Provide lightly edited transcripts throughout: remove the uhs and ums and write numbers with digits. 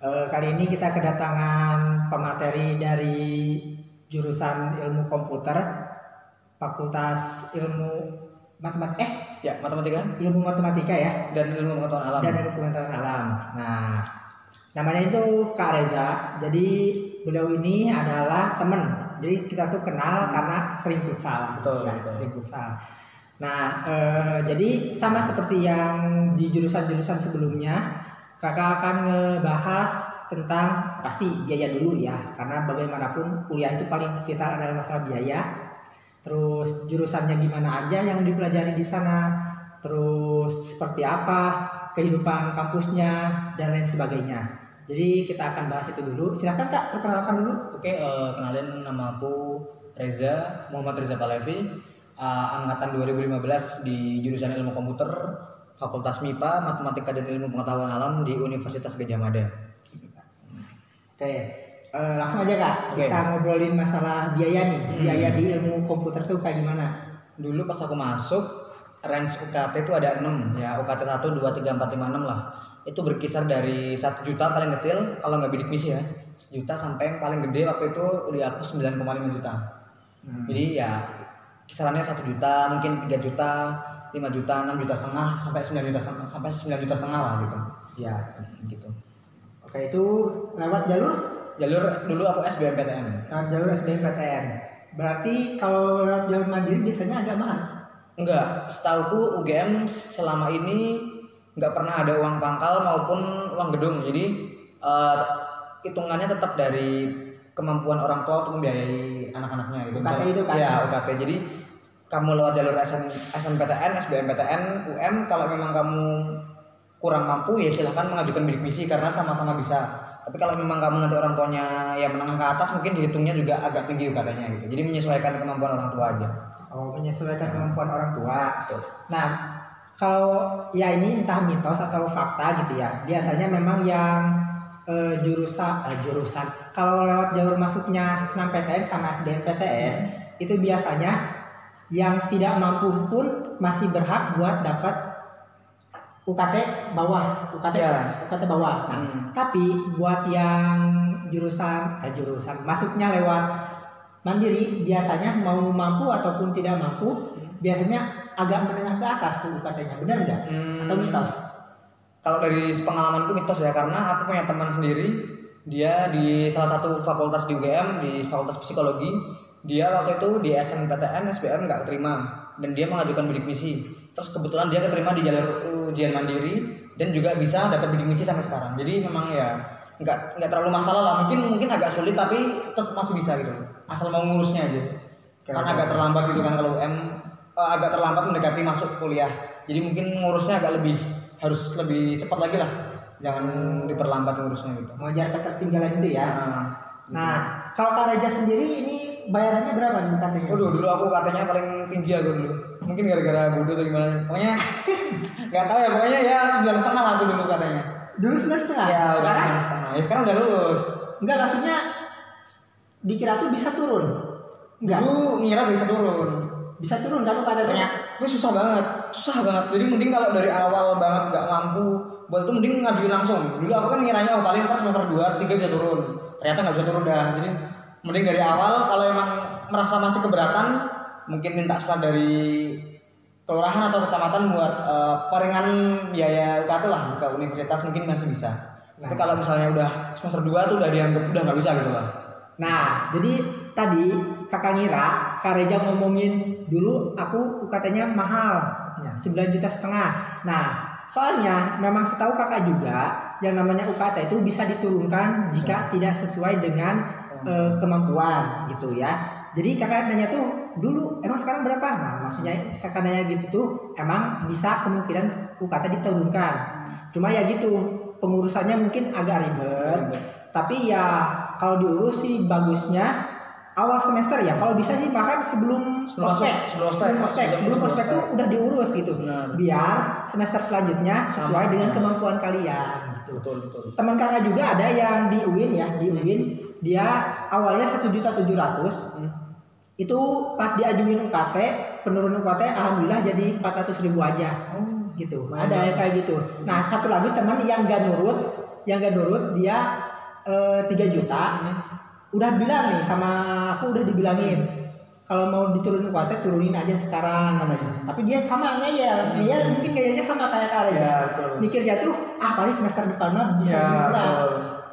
Kali ini kita kedatangan pemateri dari jurusan Ilmu Komputer, Fakultas Matematika Ilmu Matematika ya, dan Ilmu Pengetahuan Alam. Nah, namanya itu Kak Reza. Jadi beliau ini adalah teman. Jadi kita tuh kenal karena sering futsal. Betul. Sering futsal. Nah, jadi sama seperti yang di jurusan-jurusan sebelumnya, kakak akan ngebahas tentang pasti biaya dulu ya, karena bagaimanapun kuliah itu paling vital adalah masalah biaya. Terus jurusannya di mana aja yang dipelajari di sana, terus seperti apa kehidupan kampusnya dan lain sebagainya. Jadi kita akan bahas itu dulu. Silakan Kak, perkenalkan dulu. Oke, kenalin, nama aku Reza, Muhammad Reza Palevi, angkatan 2015 di jurusan Ilmu Komputer, Fakultas MIPA, Matematika dan Ilmu Pengetahuan Alam di Universitas Gadjah Mada. Oke, langsung aja Kak. Oke. Kita ngobrolin masalah biaya nih. Biaya di ilmu komputer tuh kayak gimana? Dulu pas aku masuk, range UKT itu ada 6 ya, UKT 1, 2, 3, 4, 5, 6 lah. Itu berkisar dari 1 juta paling kecil kalau nggak bidik misi ya, 1 juta sampai yang paling gede waktu itu di aku 9,5 juta. Jadi ya kisarannya 1 juta, mungkin 3 juta, 5 juta, 6 juta setengah, sampai 9 juta setengah, sampai 9 juta setengah lah gitu. Ya, Gitu. oke, itu lewat jalur Dulu aku SBMPTN. jalur SBMPTN. Berarti kalau lewat jalur mandiri biasanya agak mahal. Enggak, setauku UGM selama ini nggak pernah ada uang pangkal maupun uang gedung. Jadi hitungannya tetap dari kemampuan orang tua untuk membiayai anak-anaknya gitu. UKT itu kan? Ya, UKT. Jadi kamu lewat jalur SNPTN, SBMPTN, UM, kalau memang kamu kurang mampu ya silahkan mengajukan bidik misi karena sama-sama bisa. Tapi kalau memang kamu nanti orang tuanya ya menengah ke atas, mungkin dihitungnya juga agak tinggi UKT-nya gitu. Jadi menyesuaikan kemampuan orang tua aja. Oh, menyesuaikan kemampuan orang tua. Betul. Nah, kalau ya ini entah mitos atau fakta gitu ya. Biasanya memang yang jurusan kalau lewat jalur masuknya SNMPTN sama SBMPTN itu biasanya yang tidak mampu pun masih berhak buat dapat UKT bawah, UKT bawah. Nah, tapi buat yang jurusan masuknya lewat mandiri biasanya mau mampu ataupun tidak mampu biasanya agak menengah ke atas tuh UKT-nya. Benar nggak? Atau mitos? Kalau dari pengalamanku mitos ya, karena aku punya teman sendiri, dia di salah satu fakultas di UGM, di Fakultas Psikologi. Dia waktu itu di SNPTN, SBM nggak keterima dan dia mengajukan bidik misi. Terus kebetulan dia keterima di jalur ujian mandiri dan juga bisa dapat bidik misi sampai sekarang. Jadi memang ya nggak terlalu masalah lah. Mungkin agak sulit tapi tetap masih bisa gitu. Asal mau ngurusnya aja. Karena agak terlambat gitu kan kalau UM, agak terlambat mendekati masuk kuliah. Jadi mungkin ngurusnya harus lebih cepat lagi lah. Jangan diperlambat ngurusnya gitu. Mengejar ketertinggalan itu ya. Nah, kalau Kak Reja sendiri ini bayarannya berapa nih UKT-nya? Dulu aku UKT-nya paling tinggi aku dulu. Mungkin gara-gara bodoh atau gimana. Pokoknya nggak tahu ya. Pokoknya ya 9,5 lah aku dulu UKT-nya. Dulu 9,5. Ya, Sekarang? 9,5. Ya sekarang udah lulus. Enggak, maksudnya dikira tuh bisa turun. Enggak. Dulu ngira bisa turun. Bisa turun kan UKT-nya? Tapi susah banget. Jadi mending kalau dari awal banget nggak mampu buat itu mending ngajuin langsung. Dulu aku kan ngiranya paling ntar semester 2, 3 bisa turun. Ternyata nggak bisa turun dah. Jadi mending dari awal kalau emang merasa masih keberatan mungkin minta surat dari kelurahan atau kecamatan buat peringan biaya UKT lah ke universitas mungkin masih bisa. Tapi kalau misalnya udah semester 2 tuh udah dianggap udah nggak bisa gitu lah. Nah, jadi tadi kakak ngira Kak Reja ngomongin dulu aku UKT-nya mahal, 9,5 juta. Nah, soalnya memang setahu kakak juga yang namanya UKT itu bisa diturunkan jika tidak sesuai dengan kemampuan gitu ya. Jadi kakak nanya tuh dulu emang sekarang berapa? Nah, maksudnya kakak nanya gitu tuh emang bisa kemungkinan UKT diturunkan. Cuma ya gitu pengurusannya mungkin agak ribet. Tapi ya kalau diurus sih bagusnya awal semester ya. Kalau bisa sih bahkan sebelum ospek tuh udah diurus gitu. Biar semester selanjutnya sesuai dengan kemampuan kalian gitu. Betul. Teman kakak juga ada yang di UIN ya, di UIN dia awalnya 1.700.000. Itu pas diajuin UKT, penurunan UKT alhamdulillah jadi 400.000 aja. Gitu. Ada yang kayak gitu. Nah, satu lagi teman yang gak nurut yang gak nurut dia 3 juta. Udah bilang nih sama aku, udah dibilangin kalau mau diturunin UKT turunin aja sekarang katanya. Tapi dia sama ngeyel, mungkin ngeyelnya sama kayak Kak Reza. Mikirnya tuh paling semester depan mah bisa murah.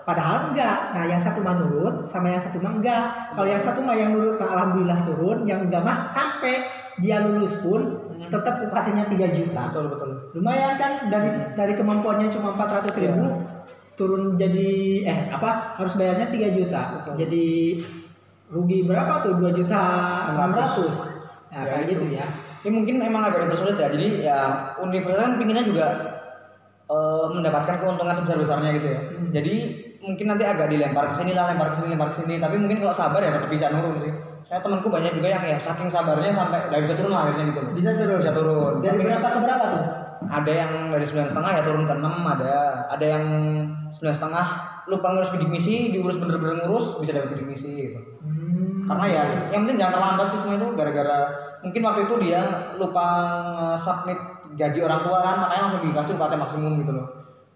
Padahal enggak. Nah yang satu mah nurut sama yang satu mah enggak. Kalau yang satu mah yang nurut mah alhamdulillah turun, yang enggak mah sampai dia lulus pun tetap UKT-nya 3 juta. Betul. Lumayan kan dari kemampuannya cuma 400.000 turun jadi harus bayarnya 3 juta. Betul. Jadi rugi berapa tuh? 2.600.000. Nah, kayak gitu ya. Ini mungkin memang agak dipersulit ya. Jadi ya universitas kan pinginnya juga mendapatkan keuntungan sebesar-besarnya gitu ya. Jadi mungkin nanti agak dilempar ke sini lah, lempar ke sini. Tapi mungkin kalau sabar ya tetap bisa nurun sih. Saya temanku banyak juga yang ya saking sabarnya sampai nggak bisa turun lah akhirnya gitu. Bisa turun. Dari berapa ke berapa tuh? Ada yang dari 9,5 ya turun ke 6, ada yang 9,5 lupa ngurus bidik misi, diurus bener-bener ngurus bisa dapat bidik misi gitu. Karena ya yang penting jangan terlambat sih semua itu, gara-gara mungkin waktu itu dia lupa submit gaji orang tua kan, makanya langsung dikasih UKT maksimum gitu loh.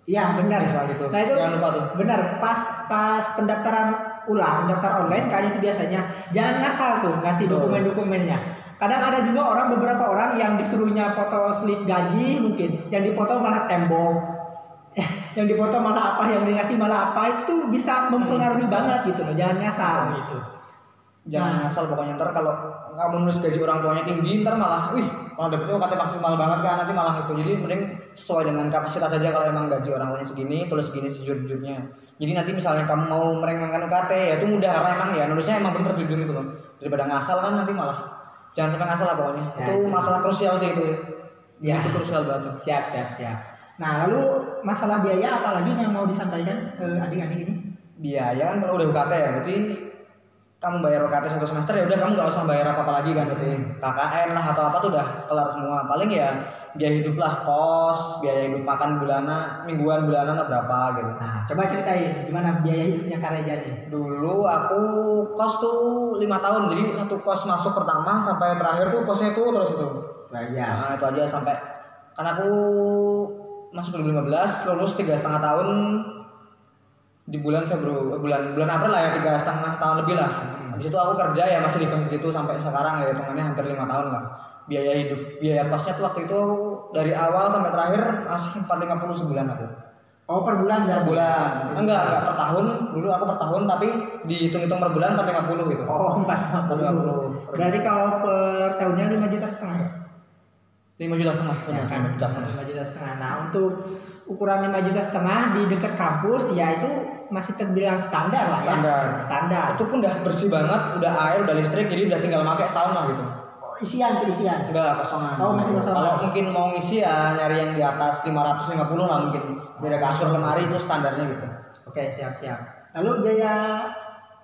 Iya benar. Gitu. Nah itu jangan lupa tuh. Benar, pas pendaftaran ulang, daftar online kan itu biasanya jangan ngasal tuh ngasih dokumen-dokumennya. Kadang ada juga beberapa orang yang disuruhnya foto slip gaji mungkin, yang dipoto malah tembok, yang dipoto malah apa, yang dikasih malah apa, itu tuh bisa mempengaruhi banget gitu loh. Jangan ngasal gitu. Jangan ngasal pokoknya, ntar kalau kamu nulis gaji orang tuanya tinggi ntar malah dapetnya UKT maksimal banget kan, nanti malah itu. Jadi mending sesuai dengan kapasitas saja. Kalau emang gaji orang tuanya segini, tulis segini sejujur-jujurnya. Jadi nanti misalnya kamu mau meringankan UKT ya itu mudah, karena emang ya nulisnya emang bener jujur gitu loh. Daripada ngasal kan nanti malah jangan sampai ngasal lah pokoknya. Ya, itu masalah krusial sih itu ya. Itu krusial banget. Siap. Nah lalu masalah biaya apalagi yang mau disampaikan ke adik-adik ini? Biaya kan kalau udah UKT ya berarti kamu bayar UKT 1 semester ya udah, kamu nggak usah bayar apa lagi kan, berarti KKN lah atau apa tuh udah kelar semua. Paling ya biaya hidup lah, kos, biaya hidup makan bulanan, mingguan, bulanan berapa gitu. Nah coba ceritain gimana biaya hidupnya Kak Reza nih. Dulu aku kos tuh 5 tahun, jadi satu kos masuk pertama sampai terakhir tuh kosnya tuh terus itu. Nah itu aja sampai kan aku masuk 2015, lulus 3,5 tahun di bulan April lah ya, 3,5 tahun lebih lah. Habis itu aku kerja ya masih di situ sampai sekarang ya, hitungannya hampir 5 tahun lah. Biaya kosnya tuh waktu itu dari awal sampai terakhir masih 450 sebulan aku. Oh per bulan? Per bulan. Enggak per tahun. Dulu aku per tahun tapi dihitung-hitung per bulan 450 gitu. Oh 450. Berarti kalau per tahunnya 5,5 juta ya? 5,5 juta. Ya, kan? 5,5 juta. Nah untuk ukuran 5,5 juta di dekat kampus ya itu masih terbilang standar lah ya. Standar. Itu pun udah bersih banget, udah air, udah listrik, jadi udah tinggal pakai setahun lah gitu. Oh, isian? Enggak, kosongan. Oh masih kosongan. Kalau mungkin mau ngisi ya nyari yang di atas 550 lah mungkin. Beda kasur, lemari itu standarnya gitu. Oke, siap. Lalu biaya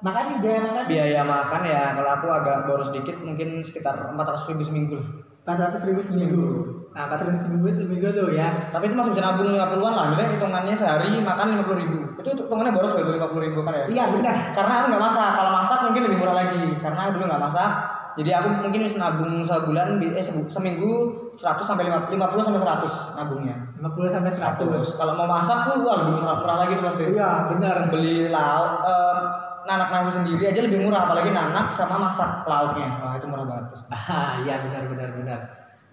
makan? Biaya makan ya kalau aku agak boros sedikit, mungkin sekitar 400.000 seminggu. 400.000 seminggu. Nah 400.000 seminggu tuh ya. Tapi itu masih bisa nabung 50-an lah. Misalnya hitungannya sehari makan 50.000. Itu hitungannya boros loh, 50.000 kan ya. Iya benar. Karena aku nggak masak. Kalau masak mungkin lebih murah lagi. Karena dulu nggak masak. Jadi aku mungkin bisa nabung sebulan seminggu 100 sampai 50 sampai 100 nabungnya. 50 sampai 100. Kalau mau masak tuh lebih murah lagi tuh pasti. Iya benar. Beli lauk nanak nasi sendiri aja lebih murah, apalagi nanak sama masak lauknya. Wah itu murah banget. Iya benar.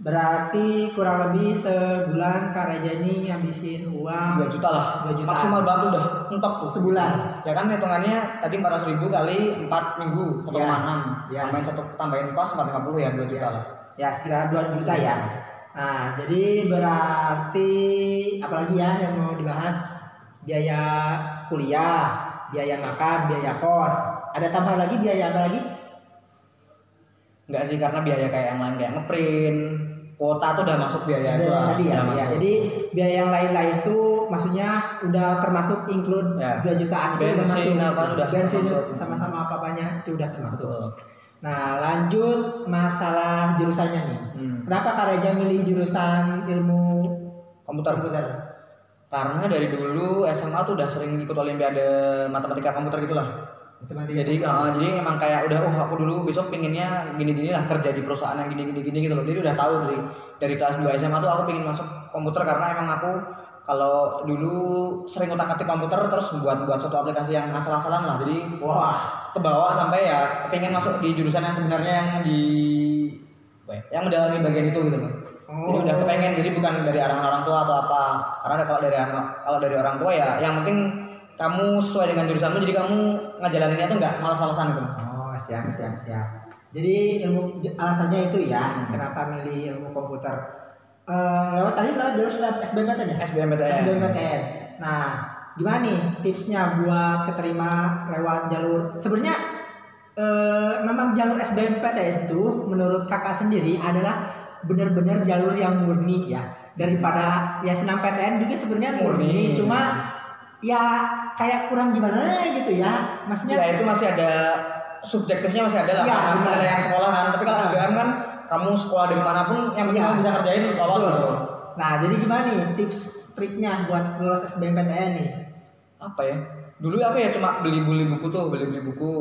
Berarti kurang lebih sebulan Kak Reza ini ngabisin uang 2 juta lah. 2 juta. Maksimal banget udah mentok tuh. Sebulan. Ya kan hitungannya tadi 400.000 kali 4 minggu 1,6. Ya. Tambahin kos 450 ya 2 juta lah. Ya sekitar 2 juta ya. Nah jadi berarti apalagi ya yang mau dibahas, biaya kuliah, biaya makan, biaya kos. Ada tambahan lagi biaya apa lagi? Enggak sih, karena biaya kayak yang lain kayak ngeprint, kuota tuh udah masuk biaya itu. Ya. Jadi biaya yang lain-lain tuh maksudnya udah termasuk include ya. 2 jutaan itu bensin udah bensin sama-sama apa-apanya itu udah termasuk. Nah lanjut masalah jurusannya nih. Kenapa Kak Reza milih jurusan ilmu komputer? Karena dari dulu SMA tuh udah sering ikut olimpiade matematika komputer gitulah. Jadi emang kayak udah aku dulu besok pinginnya gini-gini lah, kerja di perusahaan yang gini gitu loh. Jadi udah tahu dari kelas 2 SMA tuh aku pengen masuk komputer, karena emang aku kalau dulu sering otak-atik komputer terus buat suatu aplikasi yang asal-asalan lah, jadi Wah, kebawa sampai ya pengen masuk di jurusan yang sebenarnya yang di yang mendalami bagian itu gitu loh. Jadi udah kepengen, jadi bukan dari arahan orang tua atau apa, karena kalau dari orang tua ya yang penting kamu sesuai dengan jurusanmu, jadi kamu ngejalaninnya tuh nggak malas-malasan gitu. oh siap. Jadi alasannya itu ya, kenapa milih ilmu komputer. Lewat jalur SBMPTN ya? SBMPTN. Nah, gimana nih tipsnya buat keterima lewat jalur? Sebenarnya memang jalur SBMPTN itu menurut kakak sendiri adalah benar-benar jalur yang murni ya. Daripada ya SNMPTN juga sebenarnya murni, cuma ya kayak kurang gimana gitu ya. Maksudnya ya itu masih ada subjektifnya, masih ada lah ya, penilaian sekolahan. Tapi kalau SBM kan kamu sekolah dari manapun yang penting kamu bisa kerjain lolos gitu. Nah, jadi gimana nih tips triknya buat lulus SBMPTN nih? Apa ya? Dulu aku ya cuma beli buku.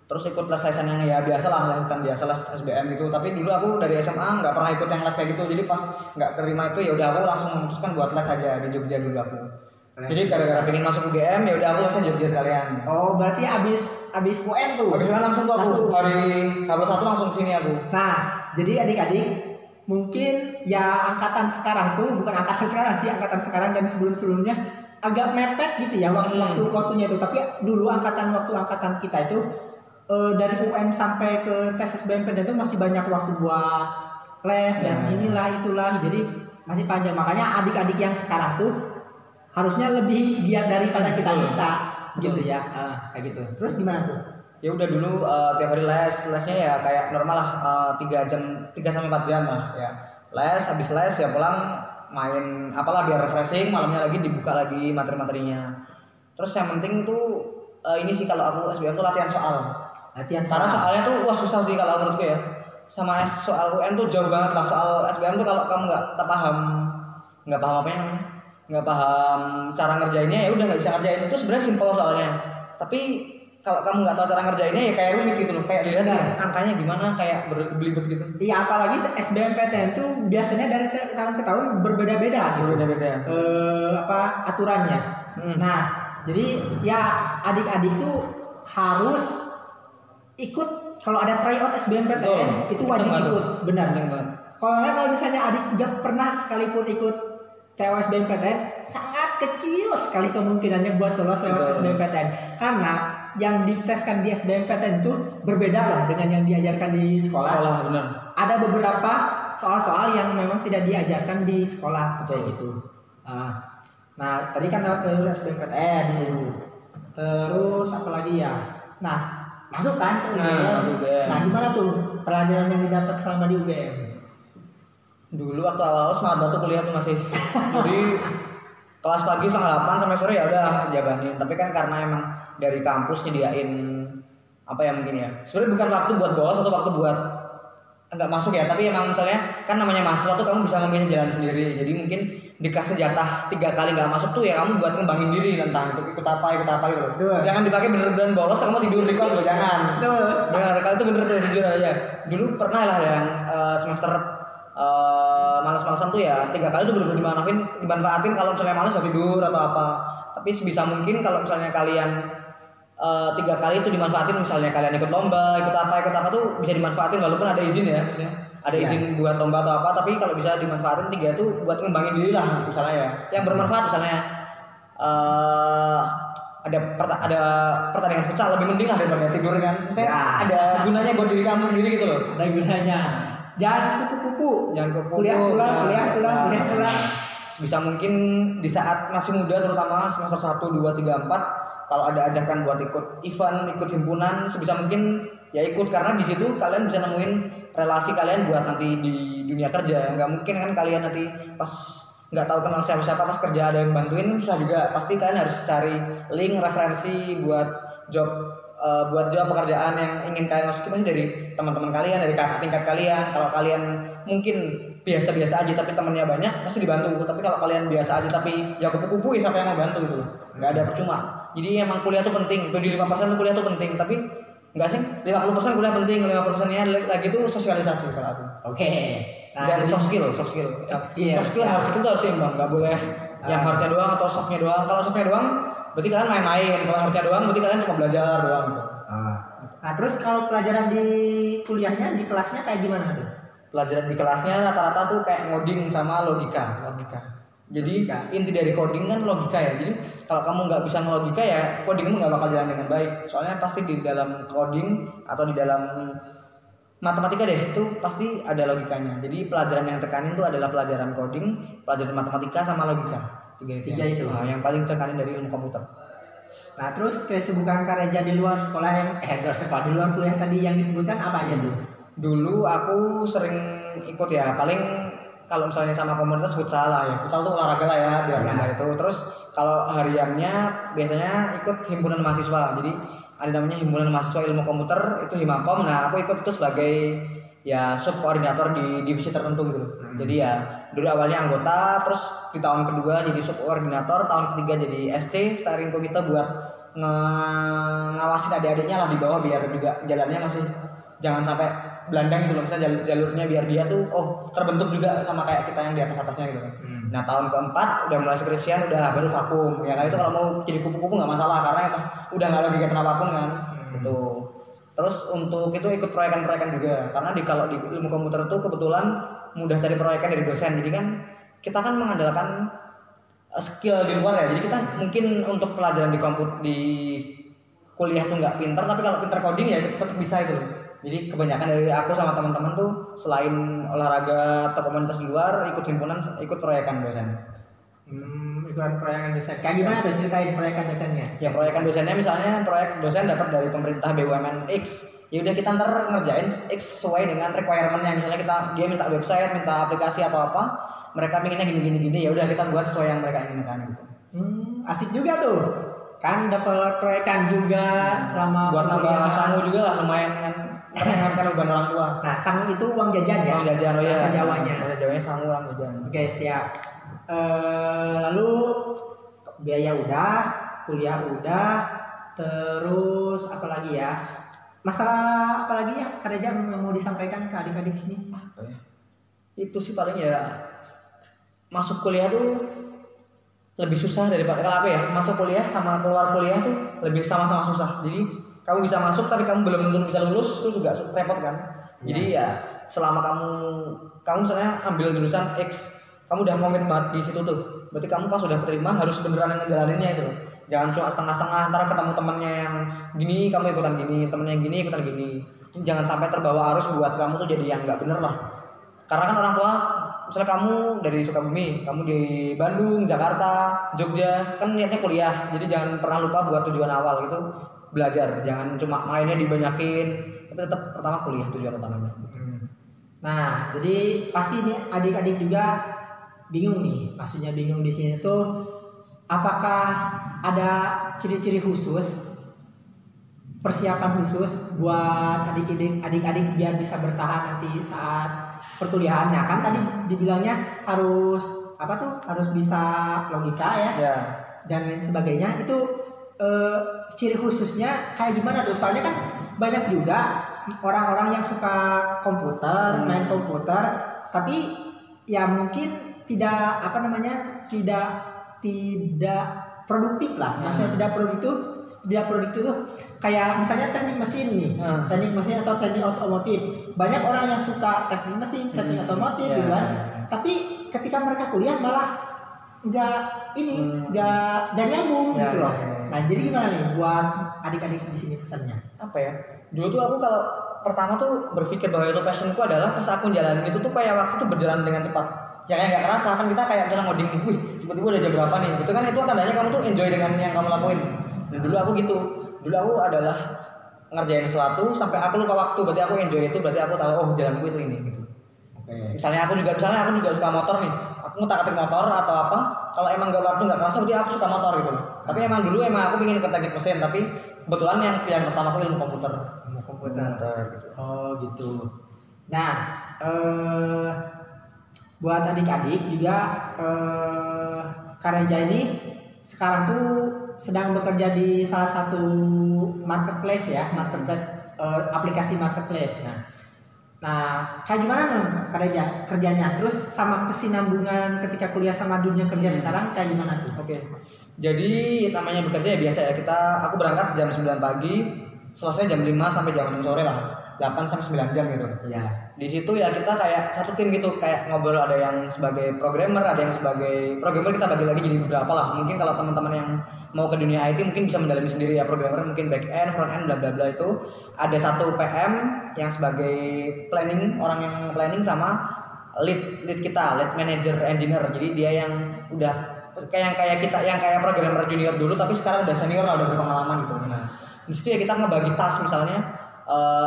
Terus ikut les-lesan yang ya biasa lah, les SBM gitu. Tapi dulu aku dari SMA nggak pernah ikut yang les kayak gitu. Jadi pas nggak terima itu ya udah aku langsung memutuskan buat les aja di Jogja dulu aku. Jadi gara-gara pengen masuk UGM ya udah aku lesnya Jogja sekalian. Oh, berarti abis UN tuh. Habis UN langsung tuh aku hari H+1 langsung sini aku. Nah, jadi adik-adik mungkin ya angkatan sekarang tuh bukan angkatan sekarang sih, angkatan sekarang dan sebelum-sebelumnya agak mepet gitu ya waktunya itu. Tapi dulu waktu angkatan kita itu dari UN sampai ke tes SBMPTN itu masih banyak waktu buat les dan inilah itulah. Jadi masih panjang. Makanya adik-adik yang sekarang tuh harusnya lebih giat daripada kita gitu ya. Kayak gitu. Terus gimana tuh? Ya udah dulu tiap hari lesnya ya kayak normal lah, 3 sampai 4 jam lah ya. Habis les ya pulang main apalah biar refreshing, malamnya lagi dibuka lagi materi-materinya. Terus yang penting tuh ini sih kalau aku SBM tuh latihan soal. Karena soalnya tuh wah susah sih kalau menurutku ya. Sama soal UN tuh jauh banget lah. Soal SBM tuh kalau kamu nggak paham apa ya namanya, nggak paham cara ngerjainnya ya udah nggak bisa ngerjain. Itu sebenarnya simpel soalnya. Tapi kalau kamu nggak tahu cara ngerjainnya ya kayak rumit gitu loh. Kayak dilihat angkanya gimana kayak berlibet gitu. Iya, apalagi SBMPTN tuh biasanya dari tahun ke tahun berbeda-beda gitu. Aturannya. Nah, jadi ya adik-adik tuh harus ikut kalau ada tryout SBMPTN itu wajib ikut, benar. Kalau misalnya adik nggak pernah sekalipun ikut TO SBMPTN, sangat kecil sekali kemungkinannya buat lolos lewat SBMPTN, karena yang diteskan di SBMPTN itu berbeda loh dengan yang diajarkan di sekolah. Benar. Ada beberapa soal-soal yang memang tidak diajarkan di sekolah kayak gitu. Nah, tadi kan lewat SBMPTN gitu. Terus apa lagi ya? Nah, masuk kan ke UGM. Nah, gimana tuh pelajaran yang didapat selama di UGM? Dulu waktu awal semangat banget kuliah tuh masih. Jadi kelas pagi setengah 8 sampai sore ya udah jabanin. Tapi kan karena emang dari kampus nyediain apa ya mungkin ya. Sebenarnya bukan waktu buat bolos atau waktu buat enggak masuk ya, tapi emang misalnya kan namanya mahasiswa tuh kamu bisa memilih jalan sendiri. Jadi mungkin dikasih jatah 3 kali nggak masuk tuh ya kamu buat ngembangin diri, entah itu ikut apa gitu loh. Jangan dipakai bener-bener bolos kamu tidur di kos loh, jangan. Benar, kalau itu bener tuh jujur aja. Dulu pernah lah yang semester malas-malasan tuh ya 3 kali tuh bener-bener dimanfaatin kalau misalnya malas ya tidur atau apa. Tapi sebisa mungkin kalau misalnya kalian 3 kali itu dimanfaatin, misalnya kalian ikut lomba, ikut apa tuh bisa dimanfaatin walaupun ada izin ya, maksudnya ada izin buat lomba atau apa, tapi kalau bisa dimanfaatin 3 tuh buat ngembangin diri lah misalnya ya, yang bermanfaat misalnya ada pertandingan futsal lebih mending lah daripada tidur kan, maksudnya ada gunanya buat diri kamu sendiri gitu loh. Ada gunanya. Jangan kupu-kupu. Kuliah pulang. Sebisa mungkin di saat masih muda terutama semester 1, 2, 3, 4 kalau ada ajakan buat ikut event, ikut himpunan, sebisa mungkin ya ikut, karena di situ kalian bisa nemuin relasi kalian buat nanti di dunia kerja. Nggak mungkin kan kalian nanti pas nggak tahu kenal siapa-siapa pas kerja ada yang bantuin, susah juga. Pasti kalian harus cari link referensi buat job pekerjaan yang ingin kalian masuki, pasti dari teman-teman kalian, dari kakak tingkat kalian. Kalau kalian mungkin biasa-biasa aja tapi temennya banyak, pasti dibantu. Tapi kalau kalian biasa aja tapi ya kupu-kupu ya siapa yang mau bantu gitu loh, nggak ada percuma. Jadi emang kuliah tuh penting, 75% tuh kuliah tuh penting, tapi enggak sih, 50% kuliah penting, 50%-nya lagi tuh sosialisasi kalau aku. Oke. Nah, dan soft skill harus seimbang, nggak boleh Yang hardnya doang atau softnya doang? Kalau softnya doang, berarti kalian main-main. Kalau hardnya doang, berarti kalian cuma belajar doang gitu. Nah terus kalau pelajaran di kuliahnya di kelasnya kayak gimana tuh? Pelajaran di kelasnya rata-rata tuh kayak ngoding sama logika. Jadi inti dari coding kan logika ya. Jadi kalau kamu nggak bisa ngelogika ya codingmu nggak bakal jalan dengan baik. Soalnya pasti di dalam coding atau di dalam matematika deh itu pasti ada logikanya. Jadi pelajaran yang tekanin tuh adalah pelajaran coding, pelajaran matematika sama logika. Tiga itu. Nah, yang paling tekanin dari ilmu komputer. Nah terus kesibukan Kak Reza di luar sekolah di luar kuliah tadi yang disebutkan apa aja tuh? Dulu aku sering ikut ya paling kalau misalnya sama komunitas futsal lah ya, futsal tuh olahraga lah ya biar nambah itu. Terus kalau hariannya biasanya ikut himpunan mahasiswa. Jadi ada namanya himpunan mahasiswa ilmu komputer itu Himakom. Nah aku ikut itu sebagai ya sub koordinator di divisi tertentu gitu. Jadi ya dulu awalnya anggota, terus di tahun kedua jadi sub koordinator, tahun ketiga jadi SC steering kita buat ngawasin adik-adiknya lah di bawah biar juga jalannya masih jangan sampai belandang gitu loh, misalnya jalurnya biar dia tuh terbentuk juga sama kayak kita yang di atasnya gitu kan. Nah tahun keempat udah mulai skripsian udah baru vakum ya kan, itu kalau mau jadi kupu-kupu nggak masalah karena udah nggak ada kegiatan apapun kan gitu. Terus untuk itu ikut proyekan-proyekan juga karena kalau di ilmu komputer itu kebetulan mudah cari proyekan dari dosen, jadi kan kita kan mengandalkan skill di luar ya, jadi kita mungkin untuk pelajaran di kuliah tuh nggak pintar, tapi kalau pintar coding ya tetap bisa itu. Jadi kebanyakan dari aku sama teman-teman tuh selain olahraga atau komunitas di luar ikut himpunan, ikut proyekan dosen. Ikutan proyekan dosen. Kayak gimana tuh ceritain proyekan dosennya? Ya proyekan dosennya misalnya proyek dosen dapat dari pemerintah BUMN X. Ya udah kita ntar ngerjain X sesuai dengan requirement-nya. Misalnya dia minta website, minta aplikasi atau apa, mereka pinginnya gini ya udah kita buat sesuai yang mereka inginkan gitu. Asik juga tuh. Kan dapat proyekan juga selama buat nambah sangu juga lah lumayan kan. Meringankan beban orang tua. Nah, sangu itu uang jajan ya? Uang jajan, bahasa Jawanya. Bahasa Jawanya sangu uang jajan. Oke, siap. Lalu biaya udah, kuliah udah, terus apa lagi ya? Masalah apa lagi ya? Kak Reza yang mau disampaikan ke adik-adik sini? Apa ya? Itu sih paling ya masuk kuliah tuh lebih susah daripada kalau aku ya. Masuk kuliah sama keluar kuliah tuh lebih sama-sama susah. Jadi kamu bisa masuk tapi kamu belum tentu bisa lulus, itu juga repot kan. Jadi ya selama kamu misalnya ambil jurusan X, kamu udah komit banget di situ tuh, berarti kamu pas udah keterima harus beneran ngejalaninnya itu loh. Jangan cuma setengah-setengah, ntar ketemu temennya yang gini kamu ikutan gini, temennya yang gini ikutan gini. Jangan sampai terbawa arus buat kamu tuh jadi yang nggak bener lah. Karena kan orang tua, misalnya kamu dari Sukabumi, kamu di Bandung, Jakarta, Jogja, kan niatnya kuliah. Jadi jangan pernah lupa buat tujuan awal gitu. Belajar, jangan cuma mainnya dibanyakin, tapi tetap pertama kuliah tujuan utamanya. Nah, jadi pasti ini adik-adik juga bingung nih, maksudnya bingung di sini tuh apakah ada ciri-ciri khusus, persiapan khusus buat adik-adik biar bisa bertahan nanti saat perkuliahannya. Kan tadi dibilangnya harus harus bisa logika ya. Dan lain sebagainya itu. Ciri khususnya kayak gimana tuh? Soalnya kan banyak juga orang-orang yang suka komputer, main komputer, tapi ya mungkin tidak tidak produktif lah. Maksudnya tidak produktif tuh kayak misalnya teknik mesin nih, teknik mesin atau teknik otomotif. Banyak orang yang suka teknik mesin, teknik otomotif gitu kan. Tapi ketika mereka kuliah malah nggak nyambung gitu loh. Nah jadi gimana nih buat adik-adik di sini pesannya? Apa ya? Dulu tuh aku kalau pertama tuh berpikir bahwa itu passionku adalah pas aku jalanin itu tuh kayak waktu tuh berjalan dengan cepat. Ya kayak nggak kerasa kan kita kayak misalnya ngoding nih, tiba-tiba udah jam berapa nih? Itu kan itu tandanya kamu tuh enjoy dengan yang kamu lakuin. Dan dulu aku gitu. Dulu aku adalah ngerjain sesuatu sampai aku lupa waktu, berarti aku enjoy itu, berarti aku tahu jalanku itu ini gitu. Misalnya aku juga suka motor nih, aku ngutak-atik motor atau apa, kalau emang waktu nggak kerasa berarti aku suka motor gitu. Tapi emang dulu aku pengen ikut teknik mesin, tapi kebetulan yang pilihan pertama aku ilmu komputer gitu. Oh gitu. Nah buat adik-adik juga Kak Reza ini sekarang tuh sedang bekerja di salah satu marketplace ya, aplikasi marketplace. Nah Nah, kayak gimana nih Kak Reja kerjanya? Terus sama kesinambungan ketika kuliah sama dunia kerja sekarang kayak gimana tuh? Oke. Jadi namanya bekerja ya biasa ya. Aku berangkat jam 9 pagi, selesai jam 5 sampai jam 6 sore lah. 8 sampai 9 jam gitu. Iya. Di situ ya kita kayak satu tim gitu, kayak ngobrol, ada yang sebagai programmer, ada yang sebagai programmer, kita bagi lagi jadi beberapa lah. Mungkin kalau teman-teman yang mau ke dunia IT mungkin bisa mendalami sendiri ya, programmer mungkin back end, front end, bla bla bla itu. Ada satu PM yang sebagai planning, orang yang planning, sama lead kita, lead manager engineer. Jadi dia yang udah kayak kita, yang kayak programmer junior dulu tapi sekarang udah senior lah, udah berpengalaman gitu. Nah, di situ ya kita ngebagi task, misalnya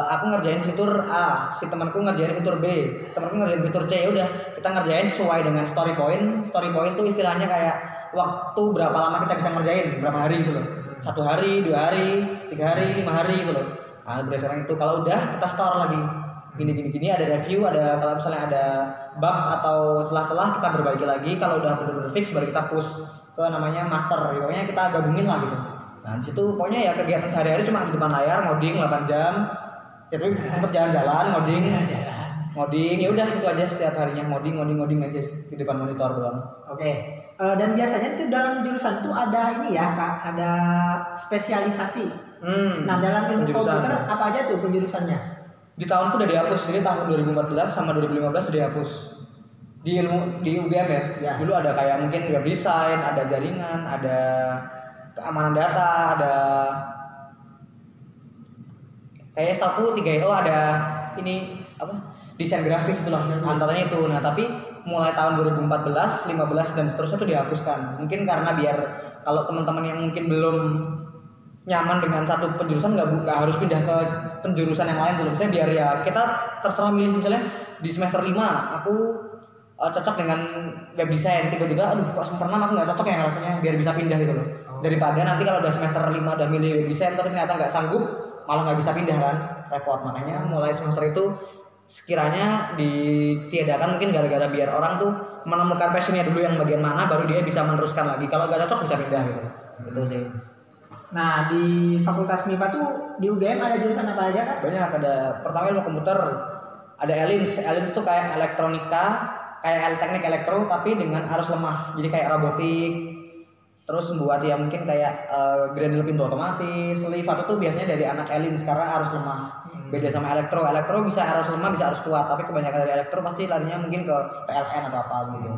aku ngerjain fitur A, si temanku ngerjain fitur B, temanku ngerjain fitur C. Ya udah, kita ngerjain sesuai dengan story point. Story point itu istilahnya kayak waktu berapa lama kita bisa ngerjain, berapa hari gitu loh. 1 hari, 2 hari, 3 hari, 5 hari gitu loh. Nah, berdasarkan itu kalau udah kita store lagi. Gini, ada review, ada kalau misalnya ada bug atau celah-celah kita perbaiki lagi. Kalau udah benar-benar fix baru kita push ke namanya master. Pokoknya kita gabungin lah gitu. Nah, di situ pokoknya ya kegiatan sehari-hari cuma di depan layar ngoding 8 jam. Ya tapi tetap jalan-jalan, ngoding. Ya udah itu aja setiap harinya, ngoding aja di depan monitor doang. Oke. Dan biasanya itu dalam jurusan itu ada ini ya Kak, ada spesialisasi. Nah, dalam ilmu komputer apa aja tuh penjurusannya? Di tahunku udah dihapus, jadi tahun 2014 sama 2015 udah dihapus. Di UGM ya. Dulu ada kayak mungkin web design, ada jaringan, ada keamanan data, ada kayak setahu 3 itu ada ini apa, desain grafis itu lah antaranya itu. Nah tapi mulai tahun 2014, 15 dan seterusnya itu dihapuskan. Mungkin karena biar kalau teman-teman yang mungkin belum nyaman dengan satu penjurusan nggak harus pindah ke penjurusan yang lain dulu. Misalnya biar ya kita terserah milih, misalnya di semester 5 aku cocok dengan web design, tiba-tiba aduh kok semester 6 aku nggak cocok ya rasanya, biar bisa pindah gitu loh. Daripada nanti kalau udah semester 5 udah milih web design tapi ternyata nggak sanggup, malah nggak bisa pindah kan, repot. Makanya mulai semester itu sekiranya ditiadakan, mungkin gara-gara biar orang tuh menemukan passionnya dulu yang bagian mana, baru dia bisa meneruskan lagi. Kalau nggak cocok bisa pindah gitu. Itu sih. Nah, di Fakultas MIPA tuh di UGM ada jurusan apa aja Kak? Banyak, ada pertama ilmu komputer, ada ELINS tuh kayak elektronika, kayak teknik elektro tapi dengan arus lemah. Jadi kayak robotik. Terus buat ya mungkin kayak grendel pintu otomatis, lift itu biasanya dari anak ELINS karena arus lemah. Beda sama elektro bisa arus lemah bisa arus kuat, tapi kebanyakan dari elektro pasti larinya mungkin ke PLN atau apa gitu.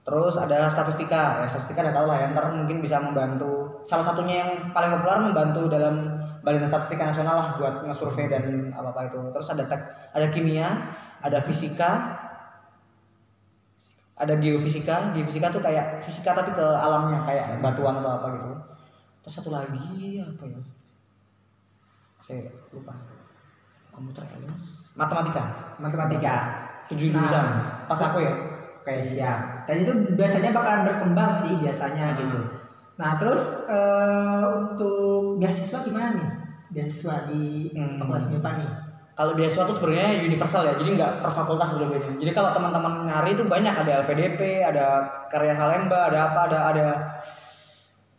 Terus ada statistika, ya statistika udah tau lah ya, ntar mungkin bisa membantu. Salah satunya yang paling populer membantu dalam Badan Statistika Nasional lah buat nge-survey dan apa-apa itu. Terus ada kimia, ada fisika, ada geofisika tuh kayak fisika tapi ke alamnya, kayak batuan atau apa gitu. Terus satu lagi apa ya? Saya lupa. Komputer ELINS, matematika. 7 jurusan. Pas aku ya. Oke, siap. Dan itu biasanya bakalan berkembang sih biasanya gitu. Nah, terus untuk beasiswa gimana nih? Beasiswa di Fakultas MIPA nih. Kalau beasiswa itu sebenarnya universal ya, jadi nggak per fakultas berbeda. Jadi kalau teman-teman nyari itu banyak, ada LPDP, ada Karya Salemba, ada apa, ada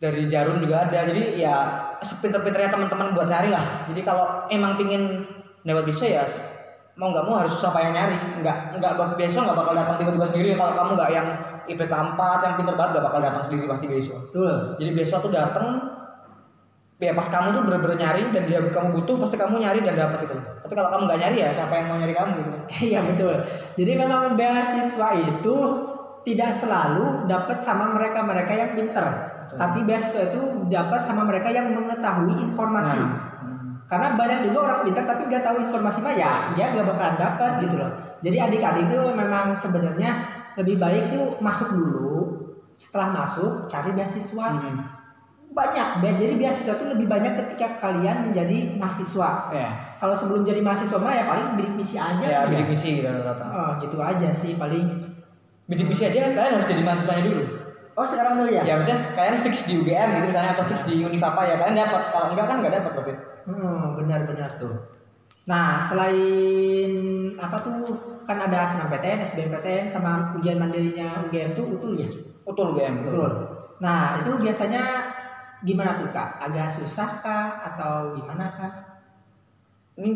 dari Jarum juga ada. Jadi ya sepinter-pinternya teman-teman buat nyari lah. Jadi kalau emang pingin dapat beasiswa ya mau nggak mau harus susah payah nyari. Nggak beasiswa nggak bakal datang tiba-tiba sendiri. Kalau kamu nggak yang IPK 4 yang pinter banget nggak bakal datang sendiri pasti beasiswa. Betul. Jadi beasiswa tuh datang ya pas kamu tuh bener-bener nyari dan dia kamu butuh, pasti kamu nyari dan dapat itu. Tapi kalau kamu nggak nyari ya siapa yang mau nyari kamu gitu. Iya betul. Jadi memang beasiswa itu tidak selalu dapat sama mereka yang pinter. Betul. Tapi beasiswa itu dapat sama mereka yang mengetahui informasi. Karena banyak juga orang pinter tapi nggak tahu informasi mah ya dia nggak bakalan dapat gitu loh. Jadi adik-adik itu memang sebenarnya lebih baik tuh masuk dulu. Setelah masuk cari beasiswa. Banyak, jadi beasiswa itu lebih banyak ketika kalian menjadi mahasiswa. Kalau sebelum jadi mahasiswa mah ya paling bidik misi aja. Ya bidik misi gitu rata-rata. Oh gitu aja sih paling. Bidik misi aja kalian harus jadi mahasiswanya dulu. Oh sekarang dulu ya? Ya maksudnya kalian fix di UGM gitu misalnya, atau fix di Univ apa ya kalian dapat. Kalau enggak kan nggak dapat berarti. Benar tuh. Nah selain apa tuh kan ada SNMPTN, SBMPTN sama ujian mandirinya UGM tuh utul ya? Utul UGM. Betul. Nah itu biasanya gimana tuh Kak? Agak susah kah atau gimana Kak? Ini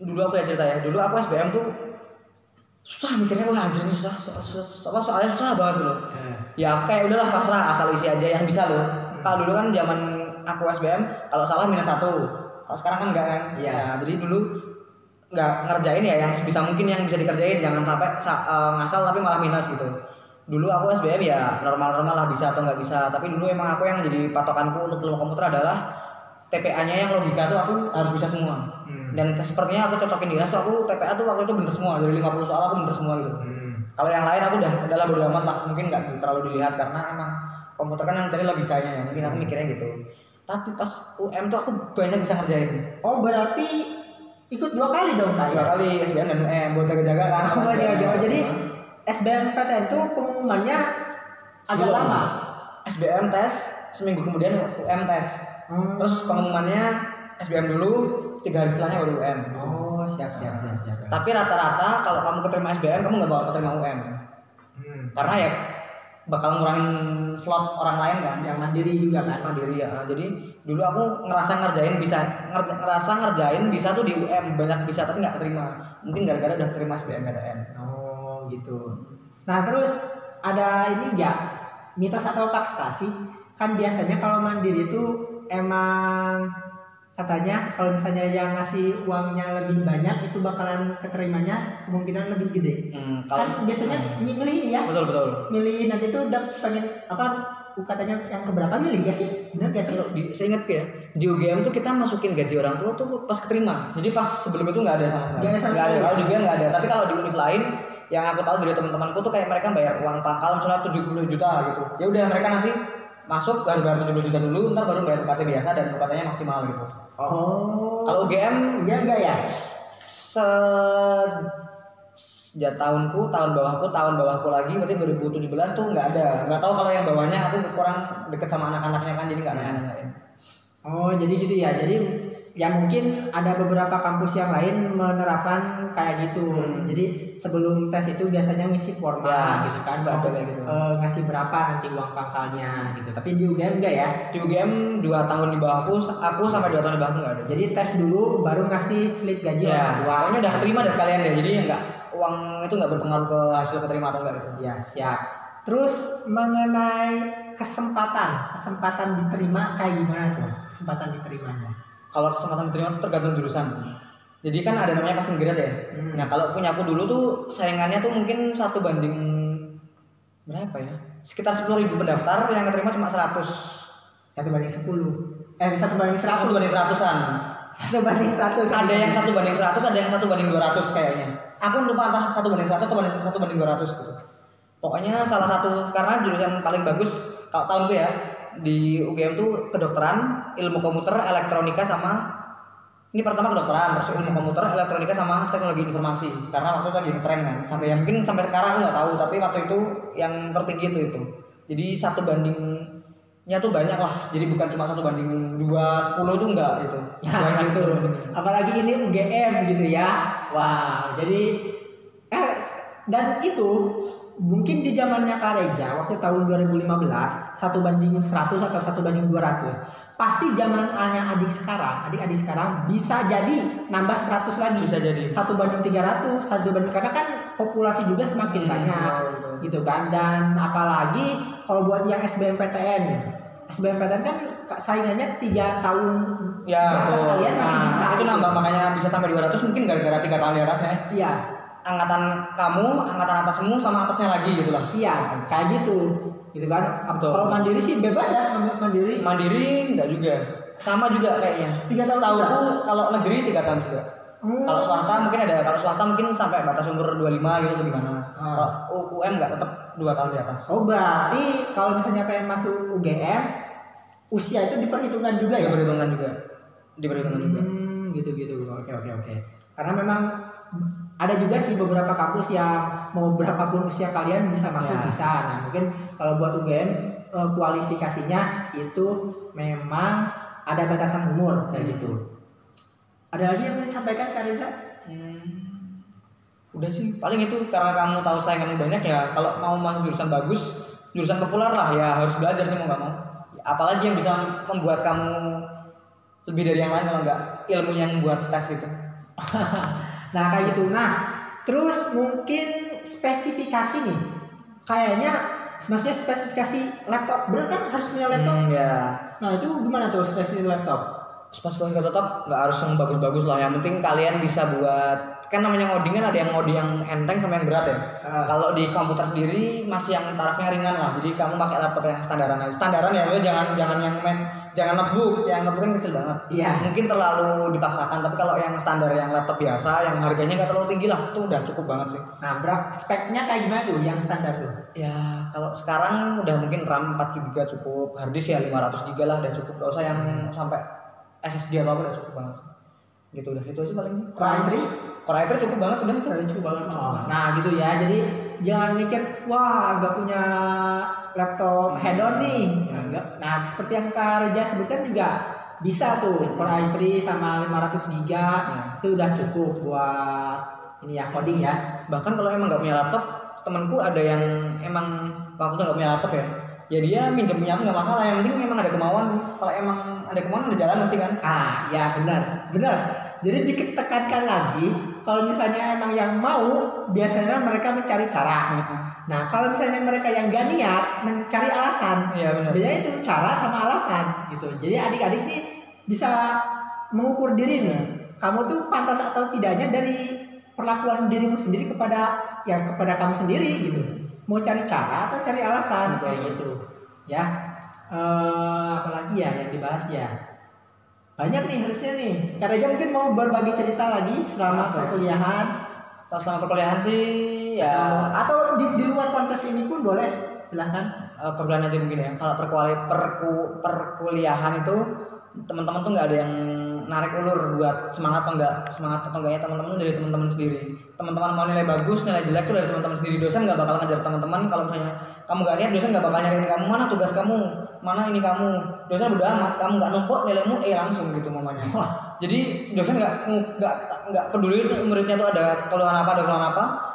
dulu aku ya cerita ya. Dulu aku SBM tuh susah mikirnya, wah anjir ini susah, soalnya susah banget loh. Ya kayak udahlah pasrah, asal isi aja yang bisa loh. Kalau dulu kan zaman aku SBM kalau salah -1. Kalau sekarang kan enggak kan? Iya. Nah, jadi dulu nggak ngerjain ya yang sebisa mungkin yang bisa dikerjain, jangan sampai ngasal tapi malah minus gitu. Dulu aku SBM ya normal-normal lah, bisa atau nggak bisa, tapi dulu emang aku yang jadi patokanku untuk ilmu komputer adalah TPA-nya yang logika tuh aku harus bisa semua. Dan sepertinya aku cocokin di RAS tuh, aku TPA tuh waktu itu bener semua, dari 50 soal aku bener semua gitu. Kalau yang lain aku udahlah bodo amat lah, mungkin nggak terlalu dilihat karena emang komputer kan yang cari logikanya ya, mungkin aku mikirnya gitu. Tapi pas UM tuh aku banyak bisa ngerjain. Oh berarti ikut 2 kali dong Kak? 2 kali SBM dan UM buat jaga-jaga kan. Oh jaga-jaga. Jadi SBMPTN itu pengumumannya agak lama. SBM tes, seminggu kemudian UM tes. Terus pengumumannya SBM dulu, 3 hari setelahnya baru UM. Oh siap. Tapi rata-rata kalau kamu keterima SBM, kamu nggak bakal keterima UM. Karena ya bakal ngurangin slot orang lain kan, yang mandiri juga kan. Mandiri ya. Jadi dulu aku ngerasa ngerjain bisa tuh di UM, banyak bisa tapi nggak keterima. Mungkin gara-gara udah keterima SBMPTN. Oh gitu. Nah terus ada ini nggak, mitos atau fakta sih? Kan biasanya kalau mandiri itu emang katanya kalau misalnya yang ngasih uangnya lebih banyak itu bakalan keterimanya kemungkinan lebih gede. Kan biasanya milih ini ya. Betul. Milih nanti tuh udah pengen apa, katanya yang keberapa milih gak sih? Benar gak sih? Saya ingat ya, di UGM tuh kita masukin gaji orang tua tuh pas keterima. Jadi pas sebelum itu nggak ada sama sekali. Nggak ada. Kalau juga nggak ada. Tapi kalau di univ lain yang aku tahu dari teman-temanku tuh kayak mereka bayar uang pangkal misalnya 70 juta gitu. Ya udah mereka nanti masuk harus bayar 70 juta dulu, ntar baru bayar UKT biasa dan UKT-nya maksimal gitu. Oh. Kalau UGM enggak ya? Tahun bawahku lagi berarti 2017 tuh nggak ada. Nggak tahu kalau yang bawahnya, aku kurang deket sama anak-anaknya kan, jadi nggak nanya-nanyain. Oh jadi gitu ya. Jadi ya mungkin ada beberapa kampus yang lain menerapkan kayak gitu. Jadi sebelum tes itu biasanya ngisi formal ya, gitu kan, gitu. Ngasih berapa nanti uang pangkalnya gitu. Tapi di UGM enggak ya? Di UGM 2 tahun di bawahku, aku sampai 2 tahun di bawahku nggak ada. Jadi tes dulu baru ngasih slip gaji orang tua. Pokoknya udah keterima dari kalian ya. Jadi enggak, uang itu nggak berpengaruh ke hasil keterima atau enggak gitu. Ya siap. Terus mengenai kesempatan diterima kayak gimana tuh? Kesempatan diterimanya? Kalau kesempatan diterima itu tergantung jurusan. Jadi kan ada namanya passing grade ya. Nah kalau punya aku dulu tuh saingannya tuh mungkin 1 banding berapa ya? Sekitar 10.000 pendaftar, yang keterima cuma 100. 1 banding 10. 1 banding 100. 1 banding 100-an. 1 banding 100. Ada yang 1 banding 100, ada yang 1 banding 200 kayaknya. Aku lupa antara 1 banding 100 atau 1 banding 200 gitu. Pokoknya salah satu, karena jurusan paling bagus kalau tahunku ya di UGM tuh kedokteran, ilmu komputer, elektronika sama ini pertama kedokteran, terus ilmu komputer, elektronika sama teknologi informasi. Karena waktu itu lagi ngetren kan. Sampai yang mungkin sampai sekarang aku nggak tahu, tapi waktu itu yang tertinggi itu. Jadi 1 bandingnya tuh banyak lah. Jadi bukan cuma 1 banding 210 tuh enggak gitu. Ya banyak gitu. Apalagi ini UGM gitu ya. Wah, jadi dan itu mungkin di zamannya Kak Reja waktu tahun 2015 1 banding 100 atau 1 banding 200. Pasti zaman adik sekarang bisa jadi nambah 100 lagi. Bisa jadi 1 banding 300, 1 banding, karena kan populasi juga semakin banyak gitu kan. Dan apalagi kalau buat yang SBMPTN kan saingannya 3 tahun ya, atas kalian masih bisa. Itu nambah, makanya bisa sampai 200 mungkin gara-gara 3 tahun di atasnya. Iya. Angkatan kamu, angkatan atasmu sama atasnya lagi gitu lah. Iya, kayak gitu kan. Kalau mandiri sih bebas ya, mandiri. Mandiri enggak juga. Sama juga kayaknya. 3 tahun. Setahuku kalau negeri 3 tahun juga. Kalau swasta mungkin ada, kalau swasta mungkin sampai batas umur 25 gitu atau gimana. Kalau UM enggak, tetap 2 tahun di atas. Oh, berarti kalau misalnya pengen masuk UGM, usia itu diperhitungkan juga ya? Diperhitungkan juga. Gitu. Oke. Karena memang ada juga sih beberapa kampus yang mau berapapun usia kalian bisa masuk, bisa. Nah mungkin kalau buat UGM kualifikasinya itu memang ada batasan umur kayak gitu. Ada lagi yang mau disampaikan Kak Reza? Udah sih, paling itu karena kamu tahu sainganmu banyak ya. Kalau mau masuk jurusan bagus, jurusan populer lah ya, harus belajar sih mau nggak mau. Apalagi yang bisa membuat kamu lebih dari yang lain kalau nggak ilmu yang buat tes gitu. Nah kayak gitu. Nah terus mungkin spesifikasi nih, kayaknya maksudnya spesifikasi laptop, bener kan harus punya laptop. Ya. Nah itu gimana tuh spesifikasi laptop? Spesifikasi tetap nggak harus yang bagus-bagus lah, yang penting kalian bisa buat, kan namanya ngoding kan ada yang ngoding yang enteng sama yang berat ya. Kalau di komputer sendiri masih yang tarafnya ringan lah, jadi kamu pakai laptop yang standaran aja. Standaran ya, jangan notebook, yang notebook kan kecil banget. Iya. Mungkin terlalu dipaksakan, tapi kalau yang standar yang laptop biasa yang harganya nggak terlalu tinggi lah, itu udah cukup banget sih. Nah speknya kayak gimana tuh yang standar tuh? Ya kalau sekarang udah mungkin RAM 4 GB cukup, hard disk ya 500 GB lah udah cukup, gak usah yang sampai SSD apa udah cukup banget gitu, udah itu aja paling. Core i3 cukup banget, udah itu cukup banget. Nah gitu ya, jadi jangan mikir wah gak punya laptop head-on nih. Nah seperti yang Kak Reja sebutkan juga bisa tuh Core i3 sama 500 GB itu udah cukup buat ini ya coding ya. Bahkan kalau emang gak punya laptop, temanku ada yang emang waktu gak punya laptop ya dia minjem punya aku nggak masalah, yang penting emang ada kemauan sih. Kalau emang ada kemauan udah jalan pasti kan. Ya benar. Jadi ditekankan lagi kalau misalnya emang yang mau, biasanya mereka mencari cara. Nah kalau misalnya mereka yang gak niat mencari alasan. Iya benar. Bedanya itu cara sama alasan gitu. Jadi adik-adik nih bisa mengukur diri nih, kamu tuh pantas atau tidaknya dari perlakuan dirimu sendiri kepada kamu sendiri gitu. Mau cari cara atau cari alasan kayak gitu ya. Apalagi ya yang dibahas ya banyak nih harusnya nih. Kak Reja mungkin mau berbagi cerita lagi selama perkuliahan. Selama perkuliahan sih ya, atau di luar kontes ini pun boleh, silahkan. Perkuliahan aja mungkin ya. Kalau perkuliahan itu teman-teman tuh nggak ada yang narik ulur buat semangat atau enggaknya teman-teman dari teman-teman sendiri. Teman-teman mau nilai bagus, nilai jelek tuh dari teman-teman sendiri. Dosen nggak bakal ngajar teman-teman. Kalau misalnya kamu nggak niat, dosen nggak bakal nyariin kamu mana tugas kamu, mana ini kamu. Dosen udah amat, kamu nggak numpuk nilaimu langsung gitu mamanya. Jadi dosen nggak peduli muridnya tuh ada keluhan apa.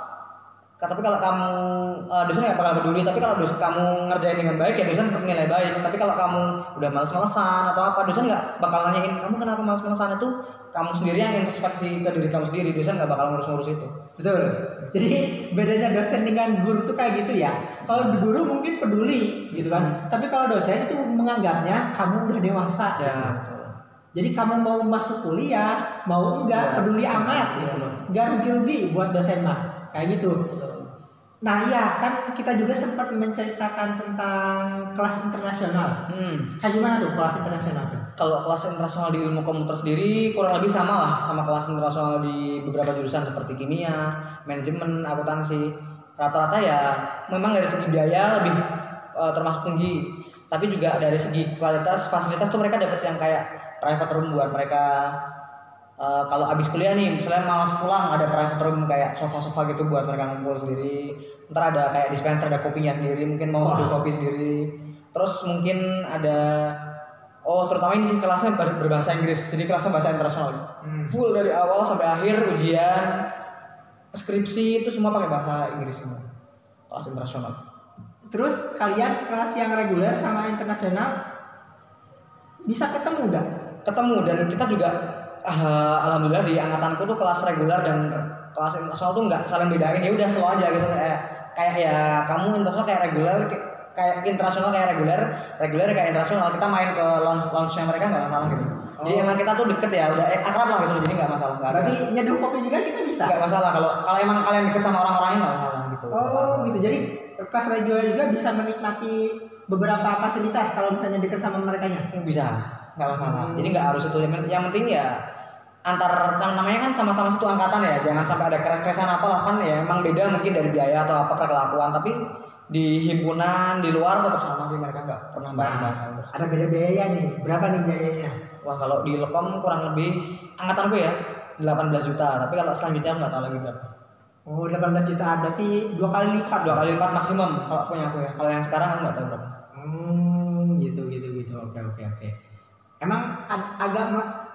Tapi kalau kamu dosen nggak bakal peduli. Tapi kalau dosen kamu ngerjain dengan baik ya dosen nilai baik. Tapi kalau kamu udah malas-malesan atau apa, dosen nggak bakal nanyain kamu kenapa malas-malesan. Itu kamu sendiri yang introspeksi ke diri kamu sendiri. Dosen nggak bakal ngurus-ngurus itu. Betul. Jadi bedanya dosen dengan guru tuh kayak gitu ya. Kalau guru mungkin peduli gitu kan. Tapi kalau dosen itu menganggapnya kamu udah dewasa. Ya. Gitu. Jadi kamu mau masuk kuliah mau enggak peduli amat gitu loh. Enggak rugi-rugi buat dosen mah. Kayak gitu. Nah iya kan kita juga sempat menceritakan tentang kelas internasional. Kayak gimana tuh kelas internasional tuh? Kalau kelas internasional di ilmu komputer sendiri kurang lebih sama lah sama kelas internasional di beberapa jurusan seperti kimia, manajemen, akuntansi. Rata-rata ya memang dari segi biaya lebih termasuk tinggi. Tapi juga dari segi kualitas fasilitas tuh mereka dapat yang kayak private room buat mereka. Kalau abis kuliah nih, misalnya malas pulang, ada private room kayak sofa-sofa gitu buat mereka ngumpul sendiri. Ntar ada kayak dispenser, ada kopinya sendiri, mungkin mau seduh kopi sendiri. Terus mungkin ada, terutama ini sih kelasnya berbahasa Inggris, jadi kelasnya bahasa internasional. Full dari awal sampai akhir, ujian, skripsi itu semua pakai bahasa Inggris semua. Kelas internasional. Terus kalian kelas yang reguler sama internasional bisa ketemu gak? Ketemu, dan kita juga alhamdulillah di angkatanku tuh kelas reguler dan kelas internasional tuh nggak saling bedain, ya udah slow aja gitu. Kayak ya kamu internasional kayak reguler, kayak internasional kayak reguler kayak internasional. Kita main ke lounge-nya mereka nggak masalah gitu. Jadi emang kita tuh deket ya, udah akrab lah gitu, jadi nggak masalah. Berarti nyeduh kopi juga kita bisa? Nggak masalah kalau emang kalian deket sama orang-orangnya nggak masalah gitu. Gitu. Jadi kelas reguler juga bisa menikmati beberapa fasilitas kalau misalnya deket sama mereka nya? Bisa, nggak masalah. Jadi nggak harus itu. Yang penting ya antar namanya kan sama-sama satu angkatan ya, jangan sampai ada keres-keresan apalah kan ya, emang beda mungkin dari biaya atau apa perkelakuan, tapi di himpunan di luar tetap sama sih, mereka nggak pernah bahas-bahas hal. Ada beda biaya nih, berapa nih biayanya? Wah kalau di Lekom kurang lebih angkatanku ya 18 juta, tapi kalau selanjutnya aku nggak tahu lagi berapa. 18 juta berarti 2 kali lipat maksimum kalau punya aku ya. Kalau yang sekarang aku nggak tahu berapa. Gitu. Oke. Emang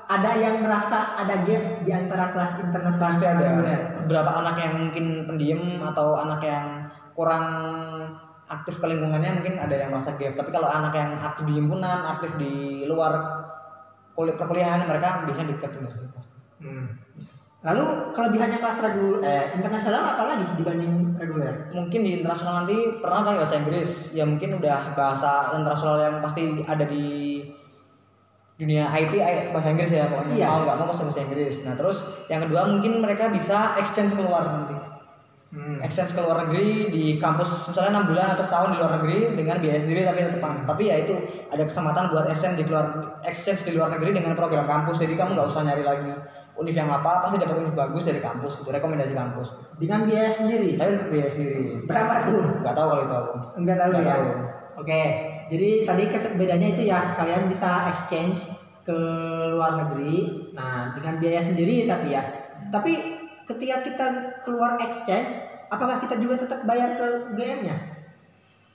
ada yang merasa ada gap di antara kelas internasional? Pasti ada. Beberapa anak yang mungkin pendiam atau anak yang kurang aktif ke lingkungannya mungkin ada yang merasa gap. Tapi kalau anak yang aktif di himpunan, aktif di luar perkuliahan, mereka biasanya dekat juga sih. Lalu kelebihannya kelas internasional apa lagi dibanding reguler? Mungkin di internasional nanti pernah pakai bahasa Inggris, ya mungkin udah bahasa internasional yang pasti ada di dunia IT bahasa Inggris ya pokoknya. Iya. Mau nggak mau pasti bahasa Inggris. Nah terus yang kedua mungkin mereka bisa exchange keluar nanti. Exchange ke luar negeri di kampus misalnya 6 bulan atau setahun di luar negeri dengan biaya sendiri tapi ya itu ada kesempatan buat exchange di luar negeri dengan program kampus, jadi kamu nggak usah nyari lagi univ yang apa, pasti dapat univ bagus dari kampus gitu, rekomendasi kampus Dengan biaya sendiri. tapi biaya sendiri. Berapa tuh? Nggak tahu kalau itu aku. Enggak tahu Nggak ya. tahu. Oke, jadi tadi bedanya itu ya kalian bisa exchange ke luar negeri. Nah, dengan biaya sendiri tapi ya. Tapi ketika kita keluar exchange, apakah kita juga tetap bayar ke UGM-nya?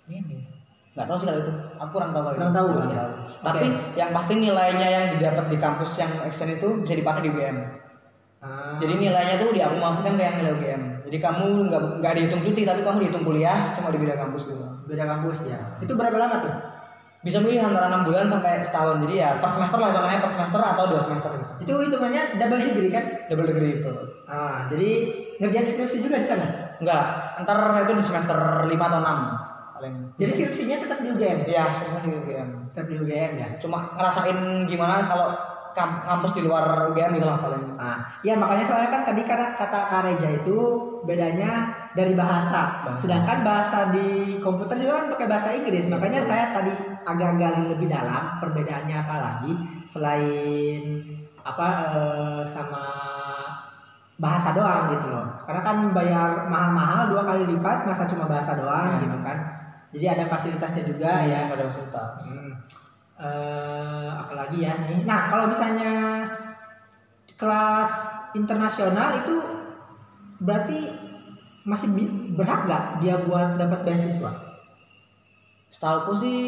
Ini nggak tahu sih kalau itu, aku kurang tahu kalau Kurang itu. tahu, Kurang ya. tahu. Tapi yang pasti nilainya yang didapat di kampus yang exchange itu bisa dipakai di UGM. Jadi nilainya tuh diakumulasikan ke yang nilai UGM. Jadi kamu nggak dihitung cuti, tapi kamu dihitung kuliah cuma di beda kampus gitu. Beda kampus ya. Itu berapa lama tuh? Bisa milih antara 6 bulan sampai setahun. Jadi ya per semester lah hitungannya, per semester atau 2 semester gitu. Itu hitungannya double degree kan? Double degree itu. Jadi ngerjain skripsi juga di sana. Enggak, ntar itu di semester 5 atau 6 paling. Jadi skripsinya tetap di UGM. Iya, semua di UGM. Tetap di UGM ya. Cuma ngerasain gimana kalau kampus di luar UGM gitu lah paling. Ya makanya soalnya kan tadi karena kata Kak Reja itu bedanya dari bahasa. Sedangkan bahasa di komputer juga kan pakai bahasa Inggris. Makanya saya tadi agak gali lebih dalam perbedaannya apa lagi selain sama bahasa doang gitu loh. Karena kan bayar mahal-mahal 2 kali lipat, masa cuma bahasa doang gitu kan. Jadi ada fasilitasnya juga ya. Ada fasilitas. Apalagi ya nih. Nah kalau misalnya kelas internasional itu berarti masih berhak nggak dia buat dapat beasiswa? Setahuku sih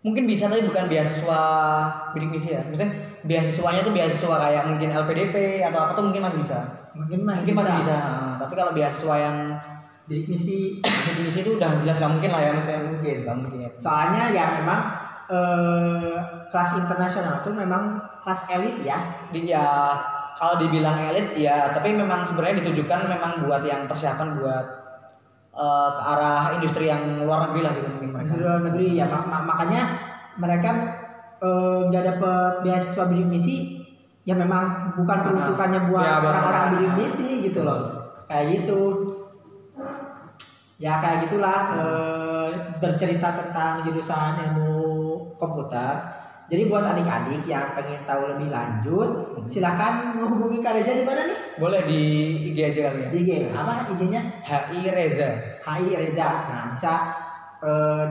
mungkin bisa, tapi bukan beasiswa bidik misi ya. Maksudnya beasiswanya tuh beasiswa kayak mungkin LPDP atau apa tuh mungkin masih bisa. Mungkin masih bisa. Tapi kalau beasiswa yang bidik misi itu udah jelas nggak mungkin lah ya, maksudnya nggak mungkin. Soalnya ya memang kelas internasional tuh memang kelas elit ya. Ya kalau dibilang elit ya, tapi memang sebenarnya ditujukan memang buat yang persiapan buat ke arah industri yang luar negeri lah gitu mungkin mereka. Industri luar negeri ya, makanya mereka nggak dapet beasiswa bidik misi ya, memang bukan peruntukannya buat orang-orang bidik misi gitu loh. Kayak gitu. Ya kayak gitulah bercerita tentang jurusan ilmu komputer. Jadi buat adik-adik yang pengen tahu lebih lanjut, silakan menghubungi Kak Reza di mana nih? Boleh di IG aja kali ya. Di IG apa IG-nya? HI Reza. HI Reza. Nah bisa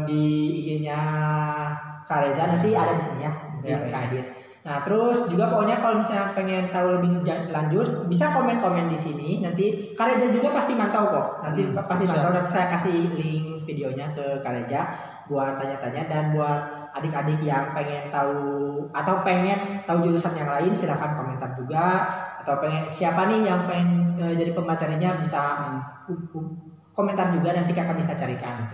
di IG-nya Kak Reza, nanti ada di sini ya, di Kak Edit. Nah terus juga pokoknya kalau misalnya pengen tahu lebih lanjut, bisa komen-komen di sini. Nanti Kak Reza juga pasti mantau kok. Nanti pasti mantau. Nanti saya kasih link videonya ke Kak Reza buat tanya-tanya, dan buat adik-adik yang pengen tahu atau pengen tahu jurusan yang lain, silakan komentar juga. Atau pengen siapa nih yang pengen jadi pematerinya, bisa komentar juga, nanti kakak bisa carikan.